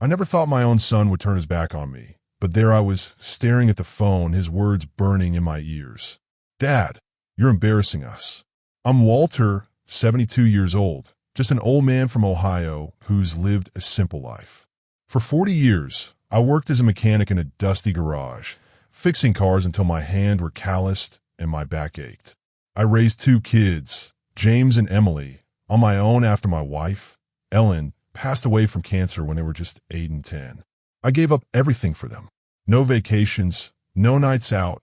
I never thought my own son would turn his back on me, but there I was, staring at the phone, his words burning in my ears. Dad, you're embarrassing us. I'm Walter, 72 years old, just an old man from Ohio who's lived a simple life. For 40 years, I worked as a mechanic in a dusty garage, fixing cars until my hands were calloused and my back ached. I raised 2 kids, James and Emily, on my own after my wife, Ellen, passed away from cancer when they were just 8 and 10. I gave up everything for them. No vacations, no nights out,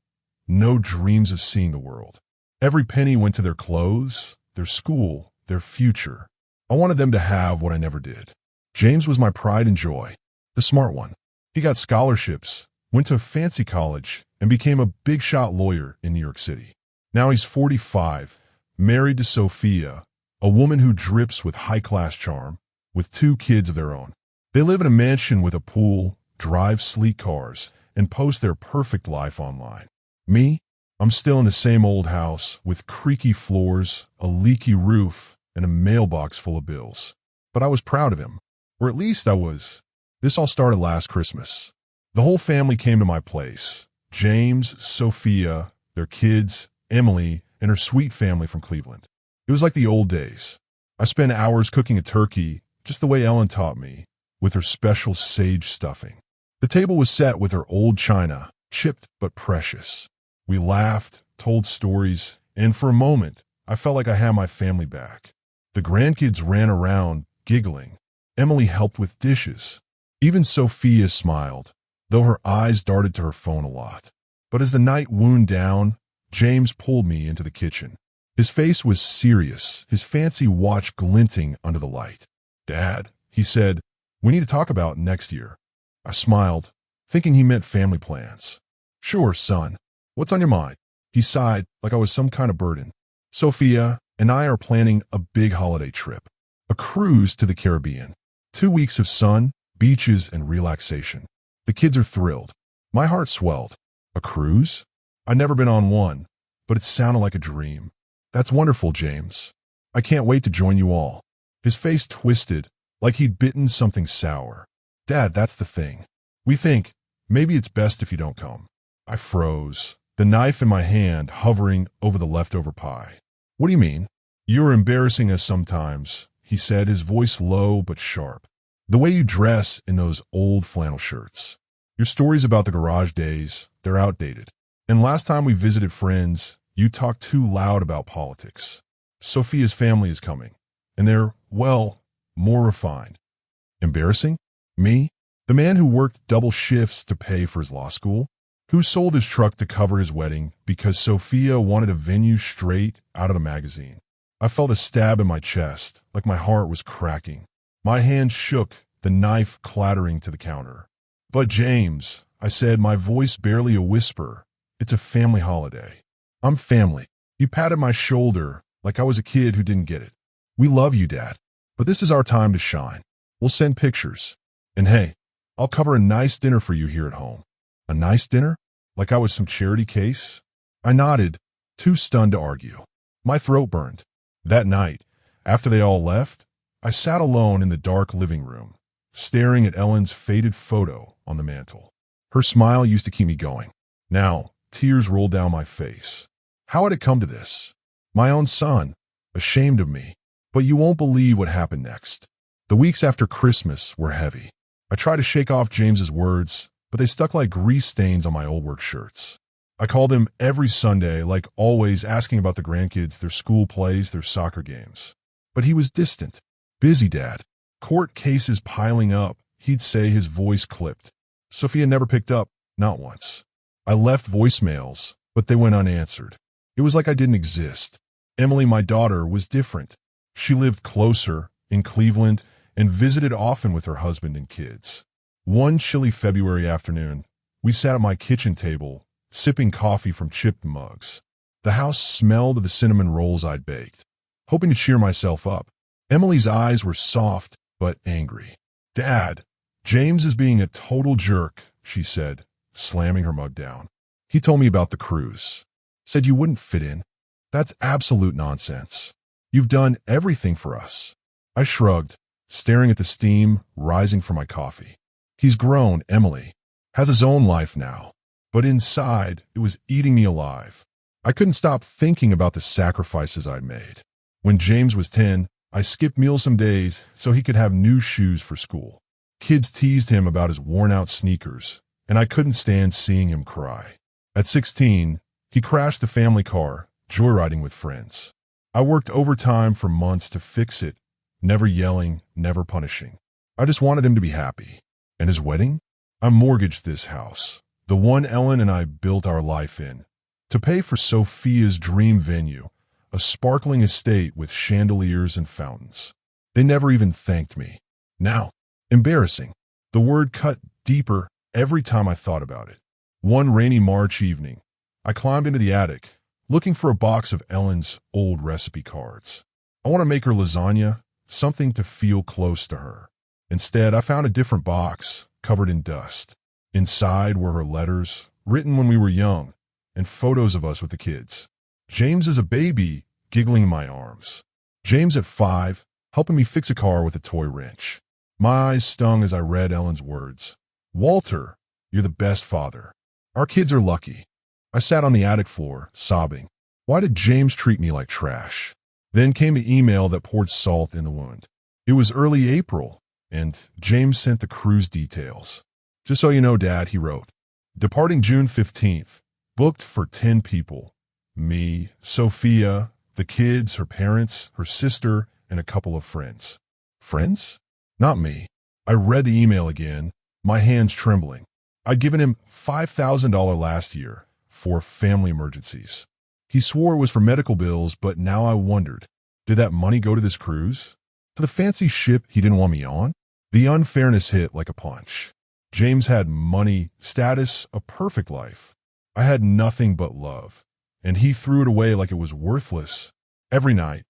no dreams of seeing the world. Every penny went to their clothes, their school, their future. I wanted them to have what I never did. James was my pride and joy, the smart one. He got scholarships, went to a fancy college, and became a big-shot lawyer in New York City. Now he's 45, married to Sophia, a woman who drips with high-class charm, with 2 kids of their own. They live in a mansion with a pool, drive sleek cars, and post their perfect life online. Me? I'm still in the same old house with creaky floors, a leaky roof, and a mailbox full of bills. But I was proud of him. Or at least I was. This all started last Christmas. The whole family came to my place. James, Sophia, their kids, Emily, and her sweet family from Cleveland. It was like the old days. I spent hours cooking a turkey, just the way Ellen taught me, with her special sage stuffing. The table was set with her old china, chipped but precious. We laughed, told stories, and for a moment, I felt like I had my family back. The grandkids ran around, giggling. Emily helped with dishes. Even Sophia smiled, though her eyes darted to her phone a lot. But as the night wound down, James pulled me into the kitchen. His face was serious, his fancy watch glinting under the light. Dad, he said, we need to talk about next year. I smiled, thinking he meant family plans. Sure, son. What's on your mind? He sighed like I was some kind of burden. Sophia and I are planning a big holiday trip. A cruise to the Caribbean. 2 weeks of sun, beaches, and relaxation. The kids are thrilled. My heart swelled. A cruise? I'd never been on one, but it sounded like a dream. That's wonderful, James. I can't wait to join you all. His face twisted, like he'd bitten something sour. Dad, that's the thing. We think, maybe it's best if you don't come. I froze, the knife in my hand hovering over the leftover pie. What do you mean? You're embarrassing us sometimes, he said, his voice low but sharp. The way you dress in those old flannel shirts. Your stories about the garage days, they're outdated. And last time we visited friends, you talked too loud about politics. Sophia's family is coming, and they're, well, more refined. Embarrassing? Me? The man who worked double shifts to pay for his law school? Who sold his truck to cover his wedding because Sophia wanted a venue straight out of the magazine? I felt a stab in my chest, like my heart was cracking. My hand shook, the knife clattering to the counter. But James, I said, my voice barely a whisper, it's a family holiday. I'm family. He patted my shoulder like I was a kid who didn't get it. We love you, Dad. But this is our time to shine. We'll send pictures. And hey, I'll cover a nice dinner for you here at home. A nice dinner? Like I was some charity case? I nodded, too stunned to argue. My throat burned. That night, after they all left, I sat alone in the dark living room, staring at Ellen's faded photo on the mantel. Her smile used to keep me going. Now, tears rolled down my face. How had it come to this? My own son, ashamed of me. But you won't believe what happened next. The weeks after Christmas were heavy. I tried to shake off James's words, but they stuck like grease stains on my old work shirts. I called him every Sunday, like always, asking about the grandkids, their school plays, their soccer games. But he was distant. Busy, Dad. Court cases piling up, he'd say, his voice clipped. Sophia never picked up, not once. I left voicemails, but they went unanswered. It was like I didn't exist. Emily, my daughter, was different. She lived closer, in Cleveland, and visited often with her husband and kids. One chilly February afternoon, we sat at my kitchen table, sipping coffee from chipped mugs. The house smelled of the cinnamon rolls I'd baked. Hoping to cheer myself up, Emily's eyes were soft but angry. Dad, James is being a total jerk, she said, slamming her mug down. He told me about the cruise. Said you wouldn't fit in. That's absolute nonsense. You've done everything for us. I shrugged, staring at the steam rising from my coffee. He's grown, Emily. Has his own life now. But inside, it was eating me alive. I couldn't stop thinking about the sacrifices I'd made. When James was 10, I skipped meals some days so he could have new shoes for school. Kids teased him about his worn-out sneakers, and I couldn't stand seeing him cry. At 16, he crashed the family car, joyriding with friends. I worked overtime for months to fix it, never yelling, never punishing. I just wanted him to be happy. And his wedding? I mortgaged this house, the one Ellen and I built our life in, to pay for Sophia's dream venue, a sparkling estate with chandeliers and fountains. They never even thanked me. Now, embarrassing. The word cut deeper every time I thought about it. One rainy March evening, I climbed into the attic, looking for a box of Ellen's old recipe cards. I want to make her lasagna, something to feel close to her. Instead, I found a different box, covered in dust. Inside were her letters, written when we were young, and photos of us with the kids. James as a baby, giggling in my arms. James at 5, helping me fix a car with a toy wrench. My eyes stung as I read Ellen's words. Walter, you're the best father. Our kids are lucky. I sat on the attic floor, sobbing. Why did James treat me like trash? Then came the email that poured salt in the wound. It was early April, and James sent the cruise details. Just so you know, Dad, he wrote. Departing June 15th, booked for 10 people. Me, Sophia, the kids, her parents, her sister, and a couple of friends. Friends? Not me. I read the email again, my hands trembling. I'd given him $5,000 last year for family emergencies. He swore it was for medical bills, but now I wondered, did that money go to this cruise? To the fancy ship he didn't want me on? The unfairness hit like a punch. James had money, status, a perfect life. I had nothing but love, and he threw it away like it was worthless. Every night,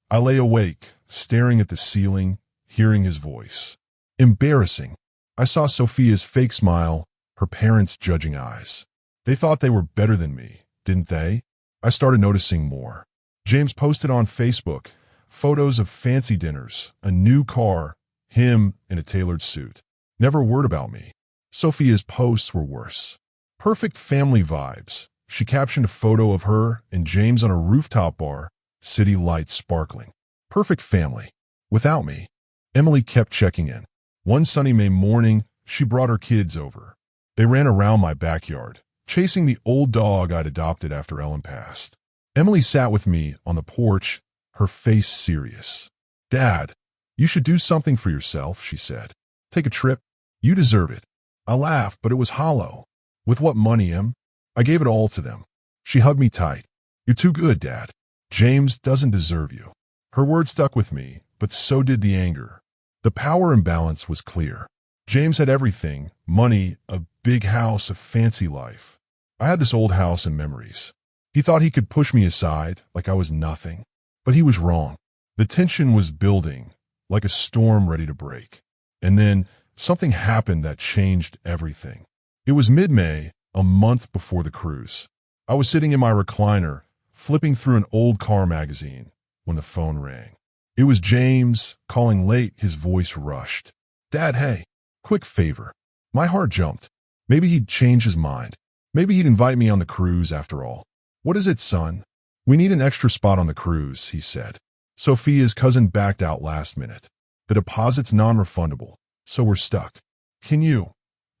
I lay awake, staring at the ceiling, hearing his voice. Embarrassing. I saw Sophia's fake smile, her parents' judging eyes. They thought they were better than me, didn't they? I started noticing more. James posted on Facebook photos of fancy dinners, a new car, him in a tailored suit. Never a word about me. Sophia's posts were worse. Perfect family vibes. She captioned a photo of her and James on a rooftop bar, city lights sparkling. Perfect family. Without me. Emily kept checking in. One sunny May morning, she brought her kids over. They ran around my backyard, chasing the old dog I'd adopted after Ellen passed. Emily sat with me on the porch, her face serious. Dad, you should do something for yourself, she said. Take a trip. You deserve it. I laughed, but it was hollow. With what money, Em? I gave it all to them. She hugged me tight. You're too good, Dad. James doesn't deserve you. Her words stuck with me, but so did the anger. The power imbalance was clear. James had everything, money, a big house, a fancy life. I had this old house and memories. He thought he could push me aside like I was nothing, but he was wrong. The tension was building, like a storm ready to break. And then something happened that changed everything. It was mid-May, a month before the cruise. I was sitting in my recliner, flipping through an old car magazine, when the phone rang. It was James, calling late, his voice rushed. Dad, hey, quick favor. My heart jumped. Maybe he'd change his mind. Maybe he'd invite me on the cruise after all. What is it, son? We need an extra spot on the cruise, he said. Sophia's cousin backed out last minute. The deposit's non-refundable, so we're stuck. Can you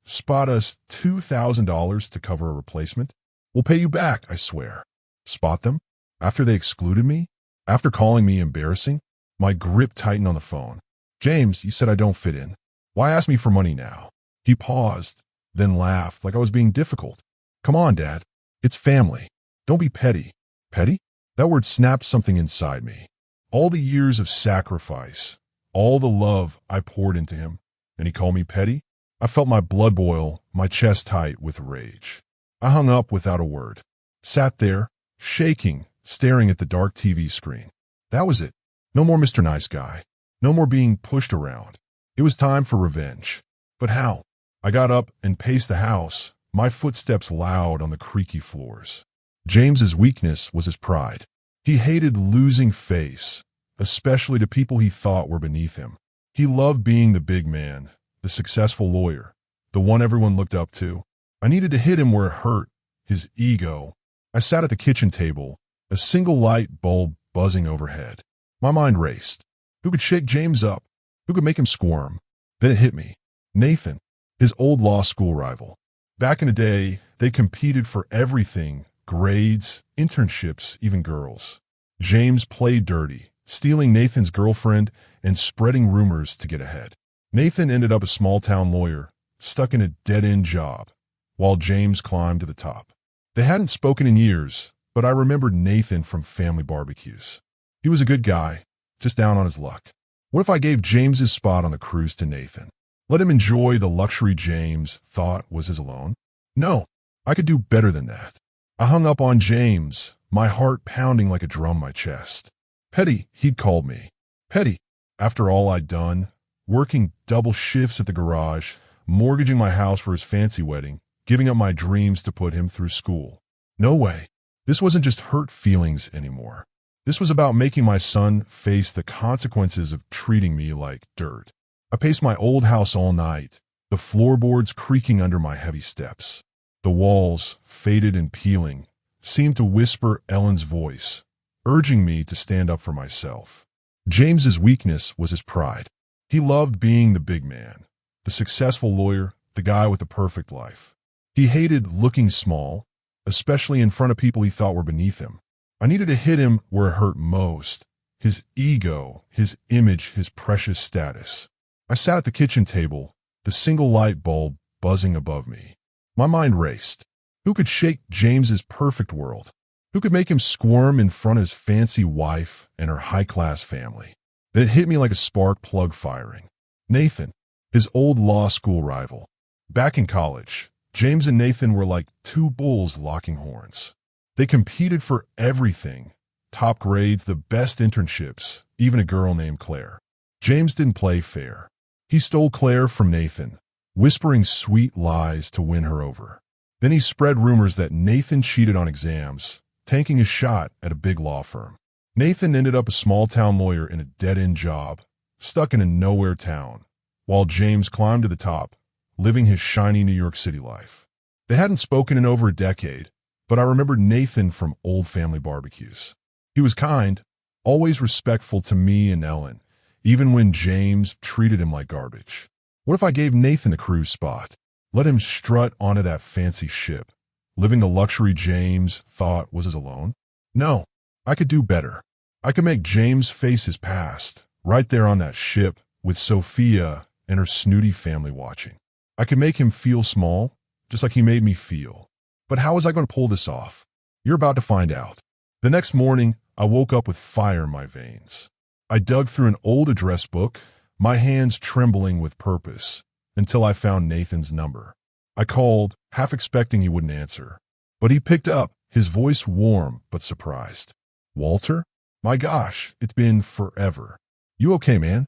spot us $2,000 to cover a replacement? We'll pay you back, I swear. Spot them? After they excluded me? After calling me embarrassing? My grip tightened on the phone. James, you said I don't fit in. Why ask me for money now? He paused, then laughed like I was being difficult. Come on, Dad. It's family. Don't be petty. Petty? That word snapped something inside me. All the years of sacrifice, all the love I poured into him, and he called me petty? I felt my blood boil, my chest tight with rage. I hung up without a word. Sat there, shaking, staring at the dark TV screen. That was it. No more Mr. Nice Guy. No more being pushed around. It was time for revenge. But how? I got up and paced the house, my footsteps loud on the creaky floors. James's weakness was his pride. He hated losing face, especially to people he thought were beneath him. He loved being the big man, the successful lawyer, the one everyone looked up to. I needed to hit him where it hurt, his ego. I sat at the kitchen table, a single light bulb buzzing overhead. My mind raced. Who could shake James up? Who could make him squirm? Then it hit me. Nathan, his old law school rival. Back in the day, they competed for everything, grades, internships, even girls. James played dirty, stealing Nathan's girlfriend and spreading rumors to get ahead. Nathan ended up a small-town lawyer, stuck in a dead-end job, while James climbed to the top. They hadn't spoken in years, but I remembered Nathan from family barbecues. He was a good guy, just down on his luck. What if I gave James's spot on the cruise to Nathan? Let him enjoy the luxury James thought was his alone? No, I could do better than that. I hung up on James, my heart pounding like a drum in my chest. Petty, he'd called me. Petty. After all I'd done, working double shifts at the garage, mortgaging my house for his fancy wedding, giving up my dreams to put him through school. No way. This wasn't just hurt feelings anymore. This was about making my son face the consequences of treating me like dirt. I paced my old house all night, the floorboards creaking under my heavy steps. The walls, faded and peeling, seemed to whisper Ellen's voice, urging me to stand up for myself. James's weakness was his pride. He loved being the big man, the successful lawyer, the guy with the perfect life. He hated looking small, especially in front of people he thought were beneath him. I needed to hit him where it hurt most, his ego, his image, his precious status. I sat at the kitchen table, the single light bulb buzzing above me. My mind raced. Who could shake James's perfect world? Who could make him squirm in front of his fancy wife and her high-class family? Then it hit me like a spark plug firing. Nathan, his old law school rival. Back in college, James and Nathan were like two bulls locking horns. They competed for everything, top grades, the best internships, even a girl named Claire. James didn't play fair. He stole Claire from Nathan, whispering sweet lies to win her over. Then he spread rumors that Nathan cheated on exams, tanking his shot at a big law firm. Nathan ended up a small-town lawyer in a dead-end job, stuck in a nowhere town, while James climbed to the top, living his shiny New York City life. They hadn't spoken in over a decade, but I remembered Nathan from old family barbecues. He was kind, always respectful to me and Ellen, even when James treated him like garbage. What if I gave Nathan the cruise spot? Let him strut onto that fancy ship, living the luxury James thought was his alone? No, I could do better. I could make James face his past, right there on that ship, with Sophia and her snooty family watching. I could make him feel small, just like he made me feel. But how was I going to pull this off? You're about to find out. The next morning, I woke up with fire in my veins. I dug through an old address book, my hands trembling with purpose, until I found Nathan's number. I called, half expecting he wouldn't answer. But he picked up, his voice warm but surprised. Walter? My gosh, it's been forever. You okay, man?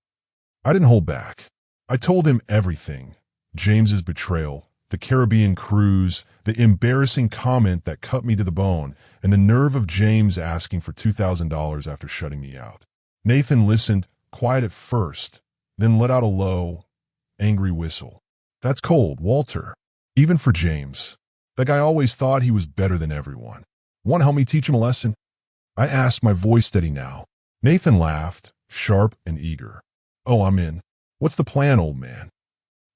I didn't hold back. I told him everything. James's betrayal, the Caribbean cruise, the embarrassing comment that cut me to the bone, and the nerve of James asking for $2,000 after shutting me out. Nathan listened, quiet at first, then let out a low, angry whistle. That's cold, Walter. Even for James. That guy always thought he was better than everyone. Want to help me teach him a lesson? I asked, my voice steady now. Nathan laughed, sharp and eager. Oh, I'm in. What's the plan, old man?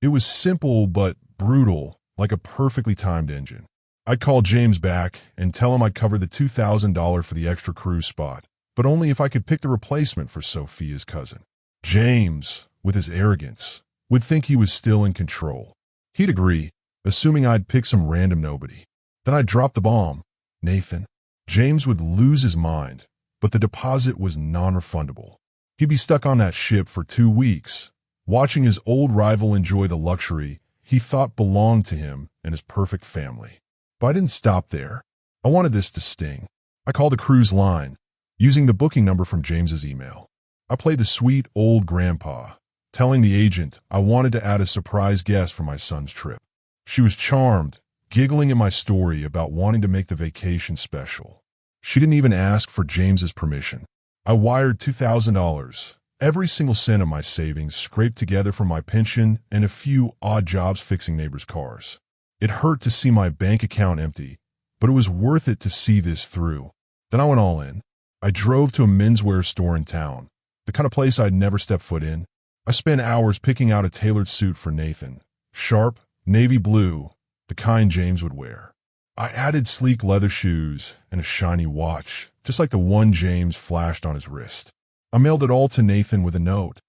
It was simple but brutal, like a perfectly timed engine. I'd call James back and tell him I'd cover the $2,000 for the extra cruise spot, but only if I could pick the replacement for Sophia's cousin. James, with his arrogance, would think he was still in control. He'd agree, assuming I'd pick some random nobody. Then I'd drop the bomb. Nathan. James would lose his mind, but the deposit was non-refundable. He'd be stuck on that ship for 2 weeks, watching his old rival enjoy the luxury he thought belonged to him and his perfect family. But I didn't stop there. I wanted this to sting. I called the cruise line, using the booking number from James's email. I played the sweet old grandpa, telling the agent I wanted to add a surprise guest for my son's trip. She was charmed, giggling at my story about wanting to make the vacation special. She didn't even ask for James's permission. I wired $2,000, every single cent of my savings scraped together from my pension and a few odd jobs fixing neighbors' cars. It hurt to see my bank account empty, but it was worth it to see this through. Then I went all in. I drove to a menswear store in town, the kind of place I'd never stepped foot in. I spent hours picking out a tailored suit for Nathan. Sharp, navy blue, the kind James would wear. I added sleek leather shoes and a shiny watch, just like the one James flashed on his wrist. I mailed it all to Nathan with a note.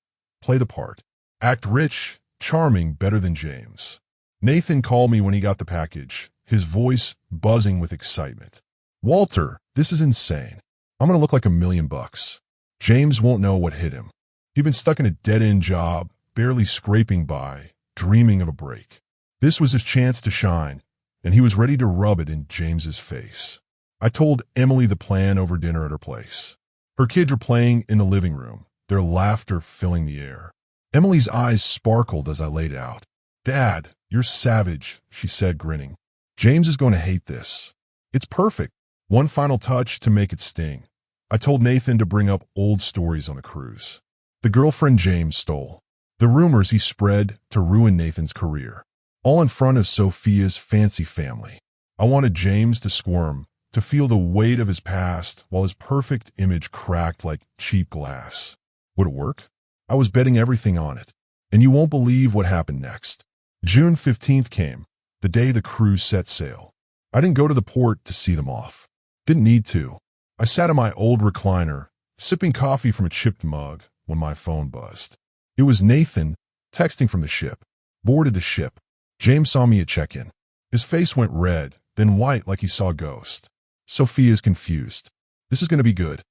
Play the part. Act rich, charming, better than James. Nathan called me when he got the package, his voice buzzing with excitement. Walter, this is insane. I'm going to look like $1,000,000. James won't know what hit him. He'd been stuck in a dead-end job, barely scraping by, dreaming of a break. This was his chance to shine, and he was ready to rub it in James's face. I told Emily the plan over dinner at her place. Her kids were playing in the living room, their laughter filling the air. Emily's eyes sparkled as I laid out. Dad, you're savage, she said, grinning. James is going to hate this. It's perfect. One final touch to make it sting. I told Nathan to bring up old stories on the cruise. The girlfriend James stole. The rumors he spread to ruin Nathan's career. All in front of Sophia's fancy family. I wanted James to squirm, to feel the weight of his past while his perfect image cracked like cheap glass. Would it work? I was betting everything on it. And you won't believe what happened next. June 15th came, the day the cruise set sail. I didn't go to the port to see them off. Didn't need to. I sat in my old recliner, sipping coffee from a chipped mug, when my phone buzzed. It was Nathan, texting from the ship. Boarded the ship. James saw me at check-in. His face went red, then white like he saw a ghost. Sophia's confused. This is going to be good.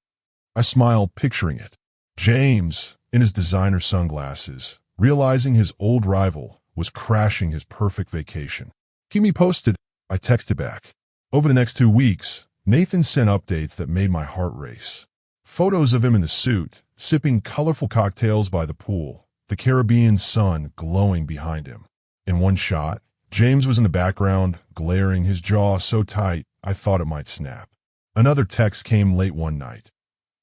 I smiled, picturing it. James, in his designer sunglasses, realizing his old rival was crashing his perfect vacation. Keep me posted, I texted back. Over the next 2 weeks, Nathan sent updates that made my heart race. Photos of him in the suit, sipping colorful cocktails by the pool, the Caribbean sun glowing behind him. In one shot, James was in the background, glaring, his jaw so tight I thought it might snap. Another text came late one night.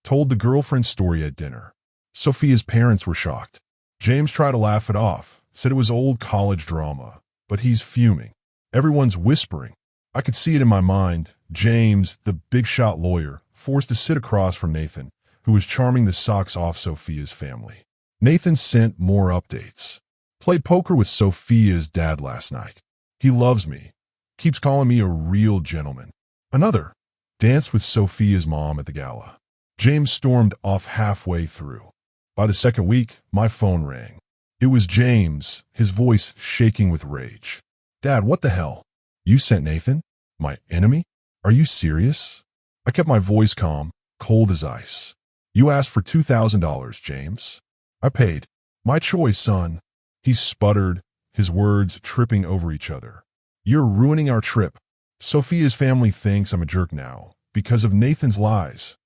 Told the girlfriend's story at dinner. Sophia's parents were shocked. James tried to laugh it off, said it was old college drama, but he's fuming. Everyone's whispering. I could see it in my mind. James, the big-shot lawyer, forced to sit across from Nathan, who was charming the socks off Sophia's family. Nathan sent more updates. Played poker with Sophia's dad last night. He loves me. Keeps calling me a real gentleman. Another. Danced with Sophia's mom at the gala. James stormed off halfway through. By the second week, my phone rang. It was James, his voice shaking with rage. Dad, what the hell? You sent Nathan? My enemy? Are you serious? I kept my voice calm, cold as ice. You asked for $2,000, James. I paid. My choice, son. He sputtered, his words tripping over each other. You're ruining our trip. Sophia's family thinks I'm a jerk now because of Nathan's lies.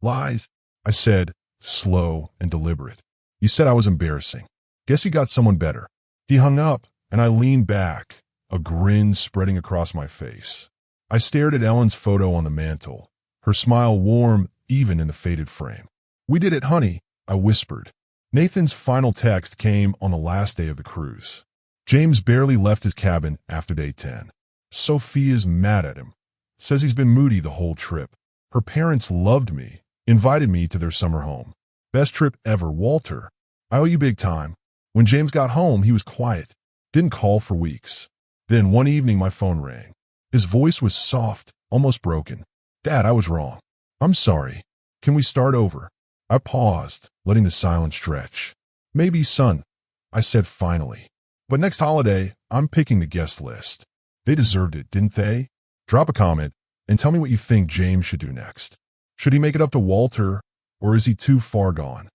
Lies? I said, slow and deliberate. You said I was embarrassing. Guess you got someone better. He hung up, and I leaned back, a grin spreading across my face. I stared at Ellen's photo on the mantel, her smile warm even in the faded frame. We did it, honey, I whispered. Nathan's final text came on the last day of the cruise. James barely left his cabin after day 10. Sophia's mad at him. Says he's been moody the whole trip. Her parents loved me, invited me to their summer home. Best trip ever, Walter. I owe you big time. When James got home, he was quiet. Didn't call for weeks. Then one evening my phone rang. His voice was soft, almost broken. Dad, I was wrong. I'm sorry. Can we start over? I paused, letting the silence stretch. Maybe, son, I said finally. But next holiday, I'm picking the guest list. They deserved it, didn't they? Drop a comment and tell me what you think James should do next. Should he make it up to Walter, or is he too far gone?